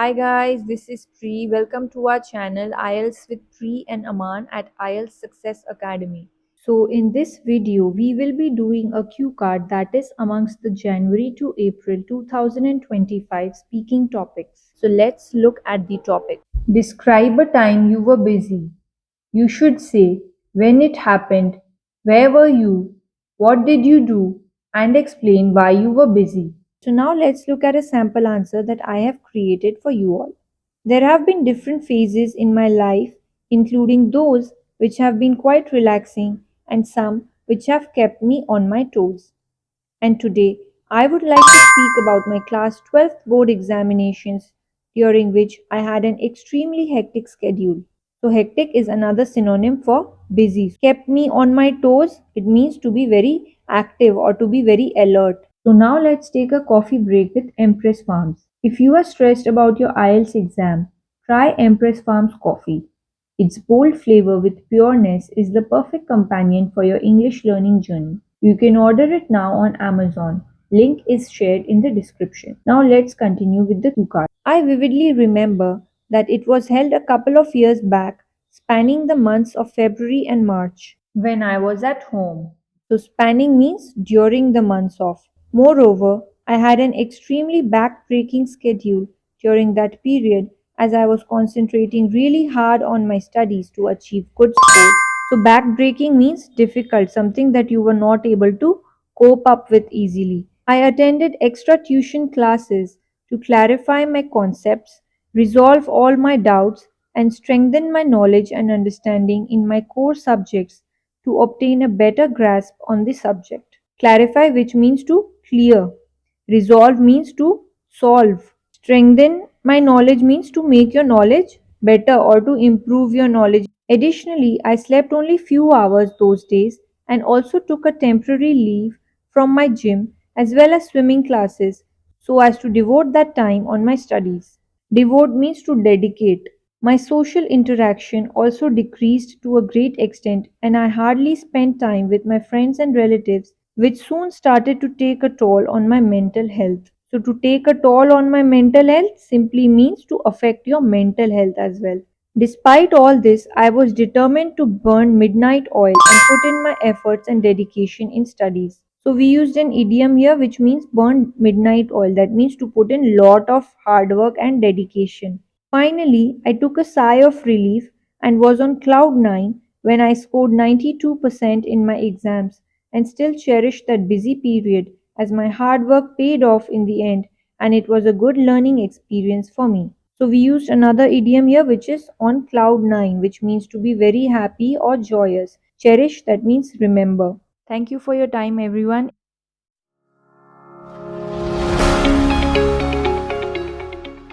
Hi guys, this is Pri. Welcome to our channel IELTS with Pri and Aman at IELTS Success Academy. So in this video, we will be doing a cue card that is amongst the January to April 2025 speaking topics. So let's look at the topic. Describe a time you were busy. You should say when it happened, where were you, what did you do, and explain why you were busy. So now let's look at a sample answer that I have created for you all. There have been different phases in my life, including those which have been quite relaxing and some which have kept me on my toes. And today I would like to speak about my class 12th board examinations, during which I had an extremely hectic schedule. So hectic is another synonym for busy. Kept me on my toes, it means to be very active or to be very alert. So now let's take a coffee break with Empress Farms. If you are stressed about your IELTS exam, try Empress Farms coffee. Its bold flavor with pureness is the perfect companion for your English learning journey. You can order it now on Amazon. Link is shared in the description. Now let's continue with the cue card. I vividly remember that it was held a couple of years back, spanning the months of February and March, when I was at home. So spanning means during the months of. Moreover, I had an extremely back-breaking schedule during that period as I was concentrating really hard on my studies to achieve good scores. So back-breaking means difficult, something that you were not able to cope up with easily. I attended extra tuition classes to clarify my concepts, resolve all my doubts, and strengthen my knowledge and understanding in my core subjects to obtain a better grasp on the subject. Clarify, which means to clear. Resolve means to solve. Strengthen my knowledge means to make your knowledge better or to improve your knowledge. Additionally, I slept only few hours those days and also took a temporary leave from my gym as well as swimming classes so as to devote that time on my studies. Devote means to dedicate. My social interaction also decreased to a great extent, and I hardly spent time with my friends and relatives, which soon started to take a toll on my mental health. So, to take a toll on my mental health simply means to affect your mental health as well. Despite all this, I was determined to burn midnight oil and put in my efforts and dedication in studies. So we used an idiom here which means burn midnight oil. That means to put in lot of hard work and dedication. Finally, I took a sigh of relief and was on cloud 9 when I scored 92% in my exams and still cherish that busy period as my hard work paid off in the end and it was a good learning experience for me. So we used another idiom here which is on cloud 9, which means to be very happy or joyous. Cherish, that means remember. Thank you for your time everyone.